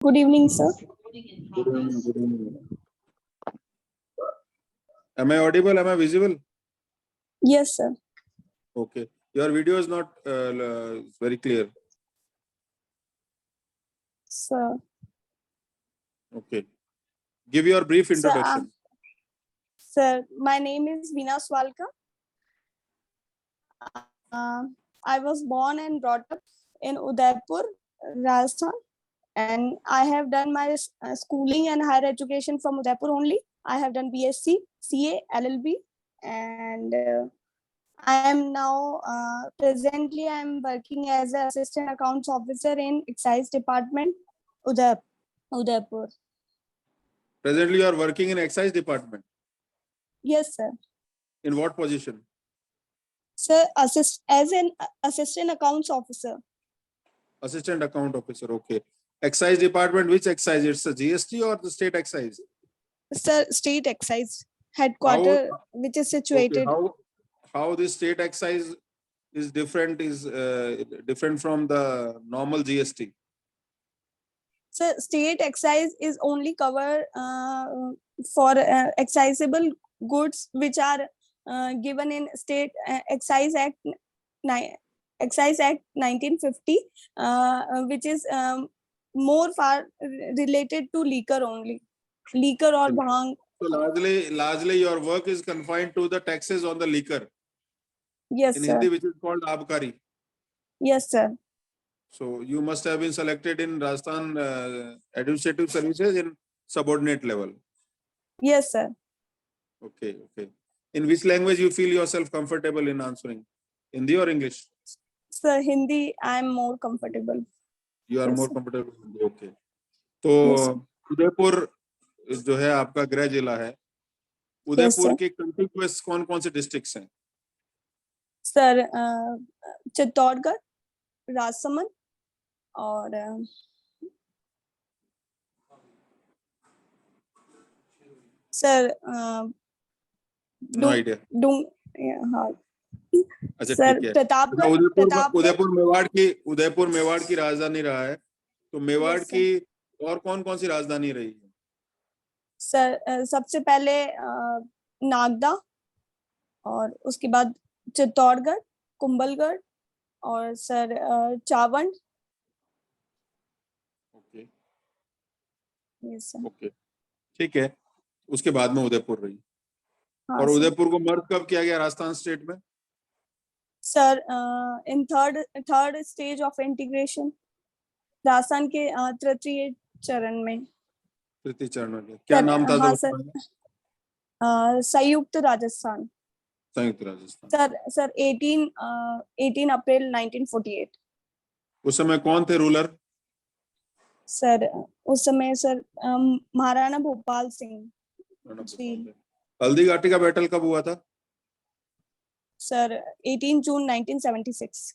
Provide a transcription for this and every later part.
Good evening, sir. Good evening, good evening. Am I audible? Am I visible? Yes, sir. Okay. Your video is not very clear. Sir. Okay. Give your brief Sir, introduction. Sir, my name is Veena Swalka. I was born and brought up in Udaipur, Rajasthan, and I have done my schooling and higher education from Udaipur only. I have done BSc, CA, LLB, and I am now presently I am working as an assistant accounts officer in excise department, Udaipur. Presently, you are working in excise department. Yes, sir. In what position? Sir, as an assistant accounts officer. Assistant account officer. Okay. Excise department. Which excise? It's the GST or the state excise? Sir, state excise headquarter, which is situated. Okay. How this state excise is different different from the normal GST? So state excise is only cover for excisable goods which are given in State Excise Act 1950, which is more far related to liquor only, liquor or bhang. So largely your work is confined to the taxes on the liquor. Yes, in sir. Hindi, which is called Abkari. Yes, sir. So you must have been selected in Rajasthan Administrative Services in subordinate level. Yes, sir. Okay. In which language you feel yourself comfortable in answering? Hindi or English? Sir, Hindi, I am more comfortable. You are Yes, more sir. comfortable in Hindi. Okay. तो Yes, sir. Udaipur जो है आपका गृह जिला है. उदयपुर के कंटिग्युअस कौन कौन से डिस्ट्रिक्ट्स हैं? सर चित्तौड़गढ़, राजसमंद और सर नो आइडिया. हाँ अच्छा, सर ठीक है. प्रतापगढ़ उदयपुर मेवाड़ की राजधानी रहा है. तो मेवाड़ Yes, sir. की और कौन कौन सी राजधानी रही है? सर सबसे पहले नागदा और उसके बाद चित्तौड़गढ़, कुंभलगढ़ और sir Chavand. Okay. Yes, sir. Okay, ठीक है. उसके बाद में उदयपुर रही. हाँ, और सर. उदयपुर को मर्ज कब किया गया राजस्थान स्टेट में? Sir in third stage of integration, Rajasthan के तृतीय चरण में. तृतीय चरण में क्या नाम था? हाँ सर, संयुक्त राजस्थान. संयुक्त राजस्थान. सर 18 अप्रैल 1948. उस समय कौन थे रूलर? सर उस समय सर महाराणा भोपाल सिंह जी. हल्दी घाटी का बैटल कब हुआ था? सर 18 जून 1976.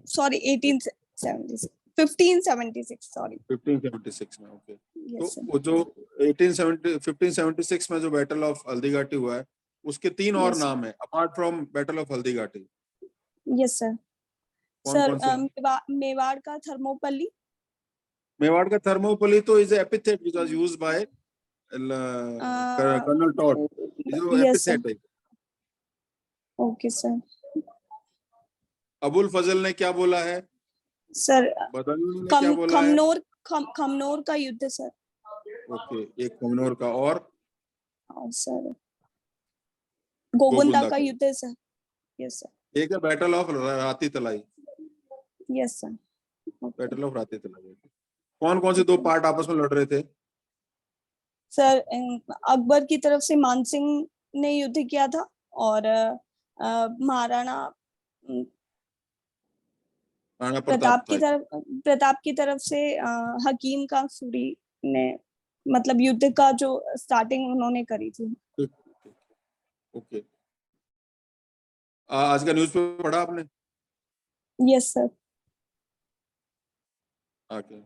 सॉरी 1576 सॉरी 1576 में. ओके. Yes, तो वो जो 1576 में जो बैटल ऑफ हल्दी घाटी हुआ है उसके 3 और Yes. नाम है apart from battle of Haldi Ghati. Yes sir. Sir Mewar का थर्मोपल्ली. मेवाड़ का थर्मोपल्ली तो is epithet which was used by colonel Tod. जो एपिथेट है. Okay sir. अबुल फजल ने क्या बोला है? सर बदलनी ने क्या बोला है? खमनोर का युद्ध सर. ओके, एक खमनोर का. और सर गोगुंदा का युद्ध सर. Yes sir. एक है battle of Rati Talai. Yes sir. Battle of Rati Talai. कौन कौन से 2 पार्ट आपस में लड़ रहे थे? सर अकबर की तरफ से मानसिंह ने युद्ध किया था और महाराणा प्रताप की तरफ से हकीम का सूरी ने मतलब युद्ध का जो स्टार्टिंग उन्होंने करी थी. ओके. आज का न्यूज़पेपर पढ़ा आपने? Yes sir. ओके.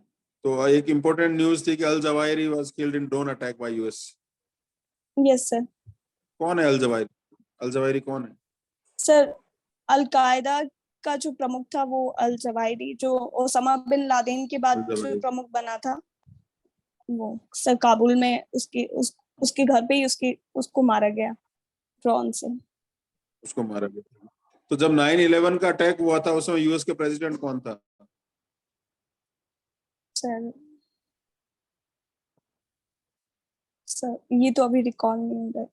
तो एक इम्पोर्टेंट न्यूज थी कि Al Zawahiri was killed in drone attack by US. Yes sir. कौन है अल जवाहिरी? अल जवाहिरी कौन है? सर अल कायदा का जो प्रमुख था वो अल जवाहिरी, जो ओसामा बिन लादेन के बाद जो प्रमुख बना था. वो सर काबुल में उसके घर पे ही उसको मारा गया ड्रोन से। उसको मारा गया। तो जब 9/11 का अटैक हुआ था उस समय यूएस के प्रेसिडेंट कौन था? सर सर ये तो अभी रिकॉल नहीं हो रहा।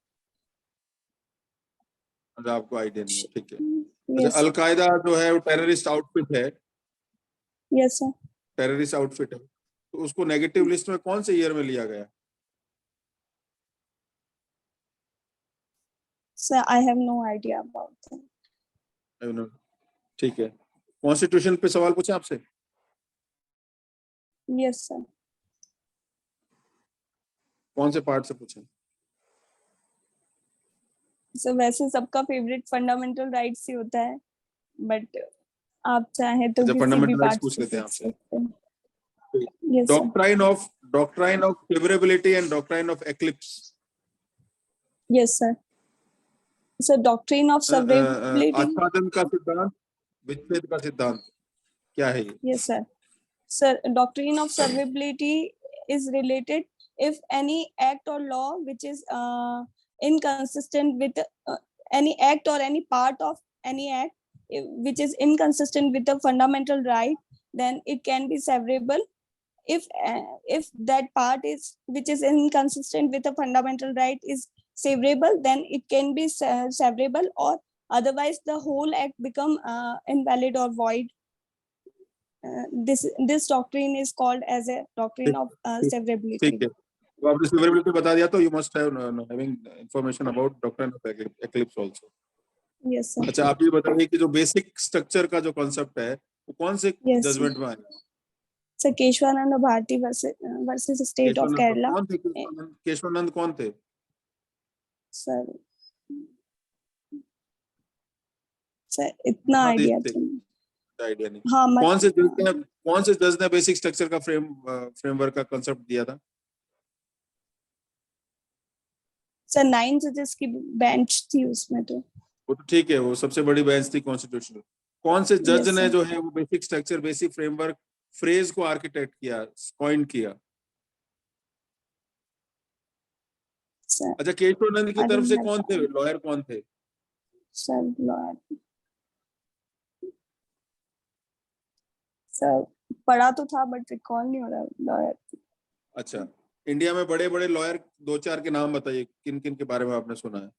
अच्छा, आपको आइडिया नहीं है, ठीक है। अच्छा, यस अलकायदा जो है वो टेररिस्ट आउटफिट है, यस सर। टेररिस्ट आउटफिट है, तो उसको नेगेटिव लिस्ट में कौन से ईयर में लिया गया? Sir I have no idea about that. ठीक है। कॉन्स्टिट्यूशन पे सवाल पूछे आपसे? Yes sir. कौन से पार्ट से पूछे? सर वैसे सबका फेवरेट फंडामेंटल राइट्स ही होता है, बट आप चाहें तो अच्छा, किसी भी फंडामेंटल राइट्स पार्ट पूछ से लेते हैं पूछ आपसे। सकते हैं। Yes sir. Doctrine of favourability and doctrine of eclipse. Yes sir. Sir doctrine of survivability. आच्छादन का सिद्धांत, विच्छेद का सिद्धांत, क्या है ये? Yes sir. Sir, doctrine of survivability is related if any act or law which is inconsistent with any act or any part of any act which is inconsistent with the fundamental right, then it can be severable. If that part is which is inconsistent with the fundamental right is severable, then it can be severable, or otherwise the whole act become invalid or void. This doctrine is called as a doctrine ठीक of ठीक severability. ठीक है, तो आपने severability बता दिया, तो you must have having information about doctrine of eclipse also. Yes sir. अच्छा, आप ये बताइए कि जो बेसिक स्ट्रक्चर का जो कॉन्सेप्ट है वो कौन से Yes sir. जजमेंट में आया? Sir Keshwananda Bharati versus State of Keshavananda Kerala. कौन थे? केशवानंद कौन थे? सर सर इतना महादेश आइडिया थे, तो नहीं। आइडिया नहीं। हाँ कौन से जज ने बेसिक स्ट्रक्चर का फ्रेमवर्क का कॉन्सेप्ट दिया था? सर 9 जजेस की बेंच थी उसमें तो। वो तो ठीक है, वो सबसे बड़ी बेंच थी कॉन्स्टिट्यूशनल। कौन से जज Yes ने sir. जो है वो basic structure, basic framework phrase को आर्किटेक्ट किया, कॉइन किया? Sir अच्छा, केशवानंद की I तरफ don't से have कौन थे, that. लॉयर कौन थे? Sir lawyer. सर पढ़ा तो था बट रिकॉल नहीं हो रहा लॉयर। अच्छा, इंडिया में बड़े बड़े लॉयर दो चार के नाम बताइए, किन किन के बारे में आपने सुना है?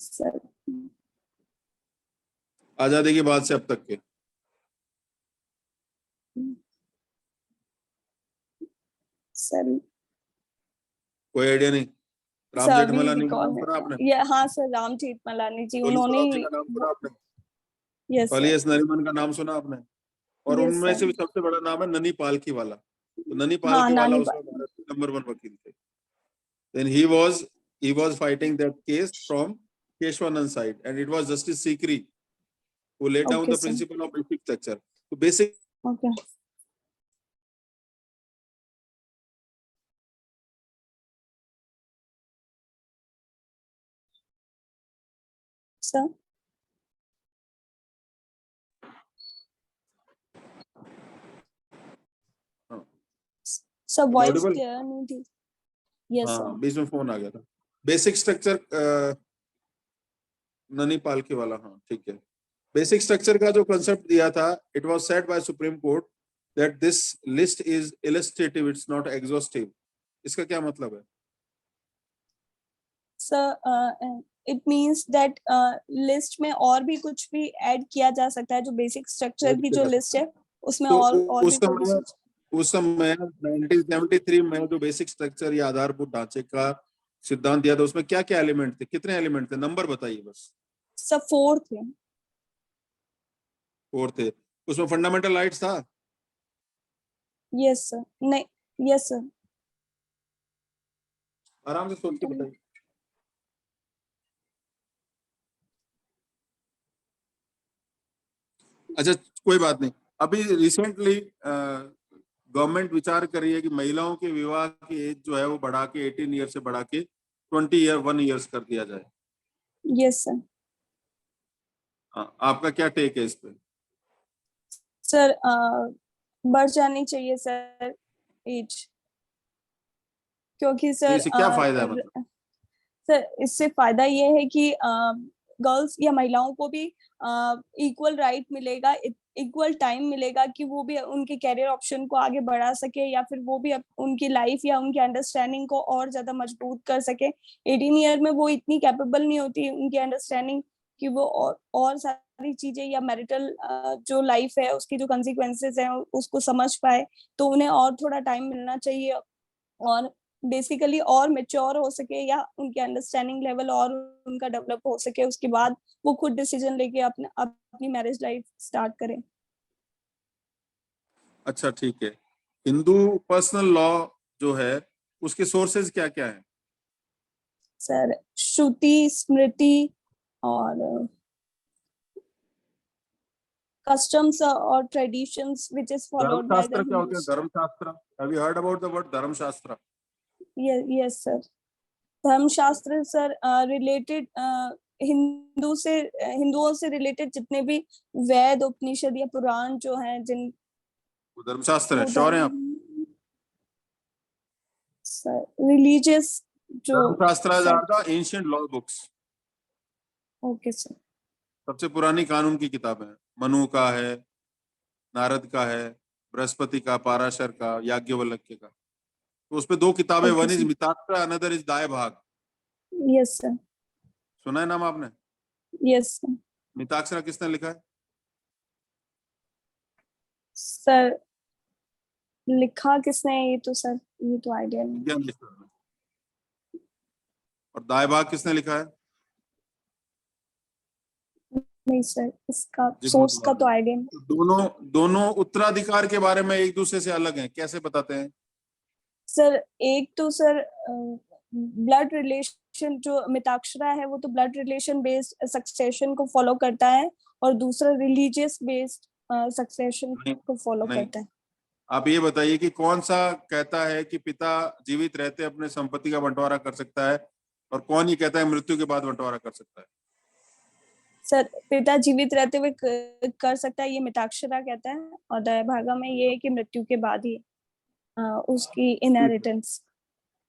सर आजादी के बाद से अब तक के। सर कोई आइडिया नहीं? राम सर अभी जेठमलानी का रिकॉल नाम सुना नहीं। आपने? ये हाँ सर राम जेठमलानी जी उन्होंने स्वराव जी ही। का नाम सुना आपने? Yes sir. पॉलियस नरीमन का नाम सुना आपने? और यस उनमें सर। से भी सबसे बड़ा नाम है ननी पालकी वाला। तो ननी हाँ पालकी वाला नानी उसमें बात। भारत के नंबर 1 वकील थे। Then he was fighting that case from Keshwanand side, and it was Justice Sikri who laid down okay the sir. principle of basic structure. So basic okay sir. Sir voice audible? Clear नहीं थी। Yes sir. हाँ, बीच में phone आ गया था। Basic structure ननी पालकी वाला, हाँ ठीक है। बेसिक स्ट्रक्चर का जो कंसेप्ट दिया था, it was said bye supreme court that this list is illustrative, it's not exhaustive. इसका क्या मतलब है? Sir it means that list में और भी कुछ भी ऐड किया जा सकता है, जो बेसिक स्ट्रक्चर की जो लिस्ट है उसमें तो और भी उस कोई भी समय उस समय 1973 में जो बेसिक स्ट्रक्चर या आधारभूत ढांचे का सिद्धांत दिया था, उसमें क्या क्या एलिमेंट थे, कितने एलिमेंट थे, नंबर बताइए बस। सर 4 थे। और थे उसमें फंडामेंटल राइट्स था? Yes sir. नहीं। Yes sir. आराम से सोच के बताइए। अच्छा, कोई बात नहीं। अभी रिसेंटली गवर्नमेंट विचार कर रही है कि महिलाओं के विवाह की एज जो है वो बढ़ा के 18 ईयर से बढ़ा के 1 ईयर्स कर दिया जाए। Yes sir. हाँ, आपका क्या टेक है इस पे? सर बढ़ जानी चाहिए सर एज, क्योंकि सर इससे क्या फायदा है मतलब? सर इससे फायदा ये है कि गर्ल्स या महिलाओं को भी इक्वल राइट मिलेगा, इक्वल टाइम मिलेगा कि वो भी उनके कैरियर ऑप्शन को आगे बढ़ा सके, या फिर वो भी उनकी लाइफ या उनकी अंडरस्टैंडिंग को और ज्यादा मजबूत कर सके। 18 ईयर में वो इतनी कैपेबल नहीं होती उनकी अंडरस्टैंडिंग कि वो और सारी चीजें या मैरिटल जो लाइफ है उसकी जो कंसिक्वेंसेस है उसको समझ पाए। तो उन्हें और थोड़ा टाइम मिलना चाहिए, और बेसिकली और मेच्योर हो सके, या उनके अंडरस्टैंडिंग लेवल और उनका डेवलप हो सके, उसके बाद वो खुद डिसीजन लेके अपनी मैरिज लाइफ स्टार्ट करें। अच्छा ठीक है। हिंदू पर्सनल लॉ जो है उसके सोर्सेज क्या क्या है? सर श्रुति, स्मृति और कस्टम्स और traditions which is followed by the धर्मशास्त्र क्या होता है? हिंदूज। धर्मशास्त्र, have you heard about the word धर्मशास्त्र? यस सर, धर्मशास्त्र सर रिलेटेड हिंदुओं से रिलेटेड जितने भी वेद, उपनिषद या पुराण जो हैं, जिन वो धर्मशास्त्र है, वो श्योर हैं आप? सर रिलीजियस जो धर्मशास्त्र आर सब। The ancient law books. Okay sir. सबसे पुरानी कानून की किताब है। मनु का है, नारद का है, बृहस्पति का, पाराशर का, याज्ञवल्क्य का। तो उसपे दो किताबें, okay one is sir. Mitakshara, another is दाय भाग। Yes sir. सुना है नाम आपने? Yes sir. मिताक्षरा किसने लिखा है? सर लिखा किसने है, ये तो सर, ये तो आइडिया नहीं। विज्ञानेश्वर ने। और दाय भाग किसने लिखा है? नहीं सर, इसका जिगमुत सोर्स का तो वार्ले। आइडिया नहीं। तो दोनों दोनों उत्तराधिकार के बारे में एक दूसरे से अलग हैं, कैसे बताते हैं? सर एक तो सर ब्लड रिलेशन जो मिताक्षरा है वो तो ब्लड रिलेशन बेस्ड सक्सेशन को फॉलो करता है, और दूसरा रिलीजियस बेस्ड सक्सेशन नहीं, को फॉलो नहीं। करता है। आप ये बताइए कि कौन सा कहता है कि पिता जीवित रहते अपने संपत्ति का बंटवारा कर सकता है, और कौन ये कहता है मृत्यु के बाद बंटवारा कर सकता है? सर पिता जीवित रहते हुए कर सकता है, ये मिताक्षरा कहता है, और दयाभागा में ये है कि मृत्यु के बाद ही उसकी इनहेरिटेंस।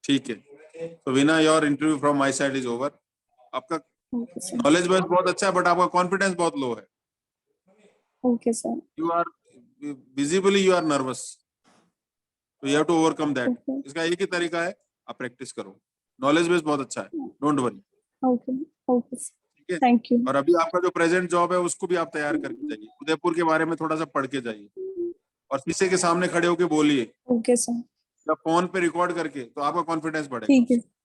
ठीक है। तो Veena, your interview from my side is over. आपका ओके सर। नॉलेज बेस बहुत अच्छा है, बट आपका कॉन्फिडेंस बहुत लो है। Okay sir. You are visibly you are nervous, तो you have to overcome that. Okay. इसका एक ही तरीका है, आप प्रैक्टिस करो। नॉलेज बेस बहुत अच्छा है, don't worry. Okay. Okay sir. ठीक है। Thank you. और अभी आपका जो प्रेजेंट जॉब है उसको भी आप तैयार करके जाइए, उदयपुर के बारे में थोड़ा सा पढ़ के जाइए, और शीशे के सामने खड़े होके बोलिए ओके सर। या फोन पे रिकॉर्ड करके, तो आपका कॉन्फिडेंस बढ़ेगा ठीक है। उससे।